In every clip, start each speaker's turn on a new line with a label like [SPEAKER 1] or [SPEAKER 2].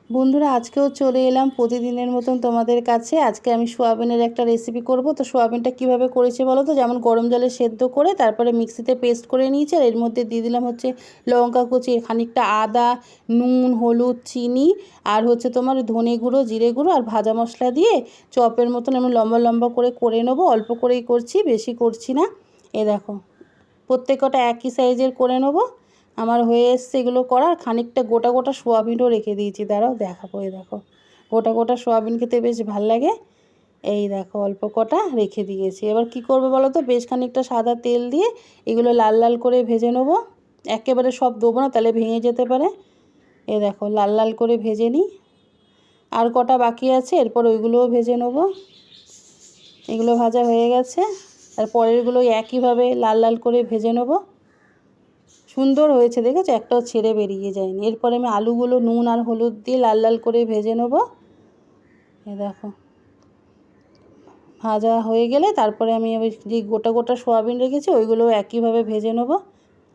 [SPEAKER 1] বন্ধুরা আজকেও চলে এলাম প্রতিদিনের মতন তোমাদের কাছে। আজকে আমি সোয়াবিনের একটা রেসিপি করব। তো সোয়াবিনটা কিভাবে করেছে বলো তো, যেমন গরম জলে সেদ্ধ করে তারপরে মিক্সিতে পেস্ট করে নিয়েছি, আর এর মধ্যে দিয়ে দিলাম হচ্ছে লঙ্কা কুচি, খানিকটা আদা, নুন, হলুদ, চিনি, আর হচ্ছে তোমার ধনে গুঁড়ো, জিরে গুঁড়ো আর ভাজা মশলা দিয়ে চপের মতন আমি লম্বা লম্বা করে নেবো। অল্প করেই করছি, বেশি করছি না। এ দেখো, প্রত্যেকটা একই সাইজের করে নেবো। আমার হয়ে এসছে এগুলো করার। খানিকটা গোটা গোটা সোয়াবিনও রেখে দিয়েছি, দাঁড়াও দেখাবো। এই দেখো, গোটা গোটা সোয়াবিন খেতে বেশ ভাল লাগে। এই দেখো, অল্প কটা রেখে দিয়েছি। এবার কি করবো বলো তো, বেশ খানিকটা সাদা তেল দিয়ে এগুলো লাল লাল করে ভেজে নেবো। একেবারে সব দেবো না, তাহলে ভেঙে যেতে পারে। এই দেখো, লাল লাল করে ভেজে নিই। আর কটা বাকি আছে, এরপর ওইগুলোও ভেজে নেবো। এগুলো ভাজা হয়ে গেছে, আর পরেরগুলো একইভাবে লাল লাল করে ভেজে নেবো। সুন্দর হয়েছে, দেখেছো, একটাও ছেড়ে বেরিয়ে যায়নি। এরপরে আমি আলুগুলো নুন আর হলুদ দিয়ে লাল লাল করে ভেজে নেব। এ দেখো, ভাজা হয়ে গেলে তারপরে আমি যে গোটা গোটা সোয়াবিন রেখেছি ওইগুলোও একইভাবে ভেজে নেব।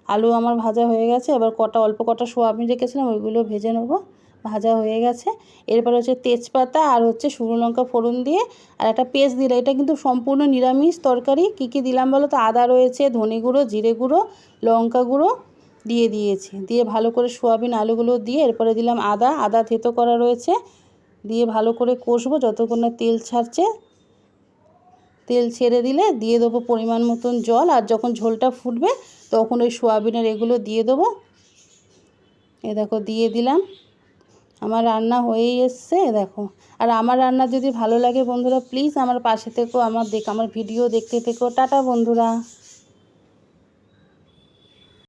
[SPEAKER 1] আলু আমার ভাজা হয়ে গেছে, এবার অল্প কটা সোয়াবিন রেখেছিলাম ওইগুলো ভেজে নেব। ভাজা হয়ে গেছে। এরপর হচ্ছে তেজপাতা আর হচ্ছে শুকনো লঙ্কা ফোড়ন দিয়ে আর একটা পেস্ট দিলে, এটা কিন্তু সম্পূর্ণ নিরামিষ তরকারি। কী কী দিলাম বলো তো, আদা রয়েছে, ধনে গুঁড়ো, জিরে গুঁড়ো, লঙ্কা গুঁড়ো দিয়ে দিয়েছি। দিয়ে ভালো করে সোয়াবিন আলুগুলো দিয়ে এরপরে দিলাম আদা থেতো করা রয়েছে, দিয়ে ভালো করে কষবো যতক্ষণ না তেল ছাড়ছে। তেল ছেড়ে দিলে দিয়ে দেবো পরিমাণ মতন জল, আর যখন ঝোলটা ফুটবে তখন ওই সোয়াবিনের এগুলো দিয়ে দেবো। এ দেখো, দিয়ে দিলাম। আমার রান্না হয়েই এসছে, দেখো। আর আমার রান্না যদি ভালো লাগে বন্ধুরা, প্লিজ আমার পাশে থেকো, আমার ভিডিও দেখতে থেকো। টাটা বন্ধুরা।